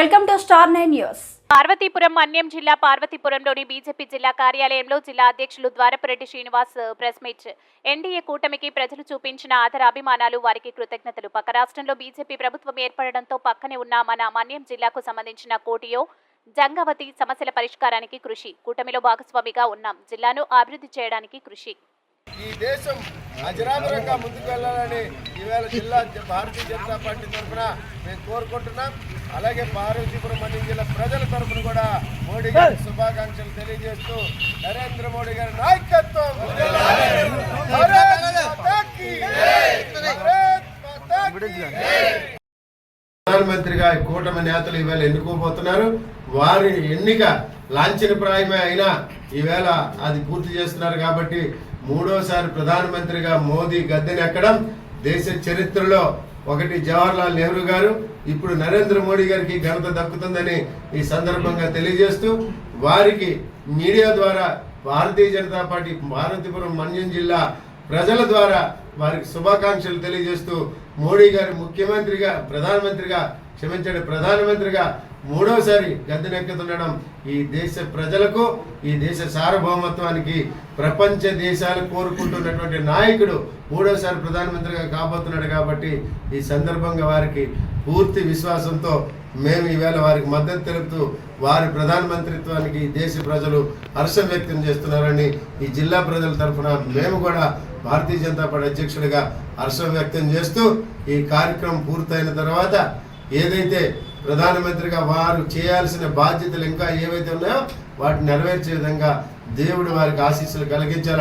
Welcome to star 9 news. Parvathipuram Manyam జిల్లా పార్వతీపురంలోని BJP జిల్లా కార్యాలయంలో జిల్లా అధ్యక్షులు Dwarapureddy Srinivas press meet. NDA కూటమికి ప్రజలు చూపించిన ఆదరాభిమానాలు, వారికి కృతజ్ఞతలు. పక్క రాష్ట్రంలో బీజేపీ ప్రభుత్వం ఏర్పడడంతో పక్కనే ఉన్న మన మన్యం జిల్లాకు సంబంధించిన కోటియో జంగవతి సమస్యల పరిష్కారానికి కృషి. కూటమిలో భాగస్వామిగా ఉన్నాం. జిల్లాను అభివృద్ధి చేయడానికి కృషి. ఈ దేశం అజరామరంగా ముందుకు వెళ్ళాలని ఈవేళ జిల్లా భారతీయ జనతా పార్టీ తరఫున మేము కోరుకుంటున్నాం. అలాగే పార్వతీపురం మన్యం జిల్లా ప్రజల తరఫున కూడా మోడీ గారికి శుభాకాంక్షలు తెలియజేస్తూ నరేంద్ర మోడీ గారి నాయకత్వం ప్రధానమంత్రిగా కూటమి నేతలు ఈవేళ ఎన్నుకోబోతున్నారు. వారి ఎన్నిక లాంఛనప్రాయమే అయినా ఈవేళ అది పూర్తి చేస్తున్నారు. కాబట్టి మూడోసారి ప్రధానమంత్రిగా మోదీ గద్దెనెక్కడం దేశ చరిత్రలో ఒకటి జవహర్లాల్ నెహ్రూ గారు, ఇప్పుడు నరేంద్ర మోడీ గారికి ఘనత దక్కుతుందని ఈ సందర్భంగా తెలియజేస్తూ వారికి మీడియా ద్వారా భారతీయ జనతా పార్టీ పార్వతీపురం మన్యం జిల్లా ప్రజల ద్వారా వారికి శుభాకాంక్షలు తెలియజేస్తూ మోడీ గారు ప్రధానమంత్రిగా మూడోసారి గద్దెనెక్కుతుండడం ఈ దేశ ప్రజలకు, ఈ దేశ సార్వభౌమత్వానికి ప్రపంచ దేశాలు కోరుకుంటున్నటువంటి నాయకుడు మూడోసారి ప్రధానమంత్రిగా కాబోతున్నాడు. కాబట్టి ఈ సందర్భంగా వారికి పూర్తి విశ్వాసంతో మేము ఈవేళ వారికి మద్దతు తెలుపుతూ వారి ప్రధానమంత్రిత్వానికి దేశ ప్రజలు హర్షం వ్యక్తం చేస్తున్నారని ఈ జిల్లా ప్రజల తరఫున మేము కూడా భారతీయ జనతా పార్టీ అధ్యక్షుడిగా హర్షం వ్యక్తం చేస్తూ ఈ కార్యక్రమం పూర్తయిన తర్వాత ఏదైతే ప్రధానమంత్రిగా వారు చేయాల్సిన బాధ్యతలు ఇంకా ఏవైతే ఉన్నాయో వాటిని నెరవేర్చే విధంగా దేవుడు వారికి ఆశీస్సులు కలిగించాలని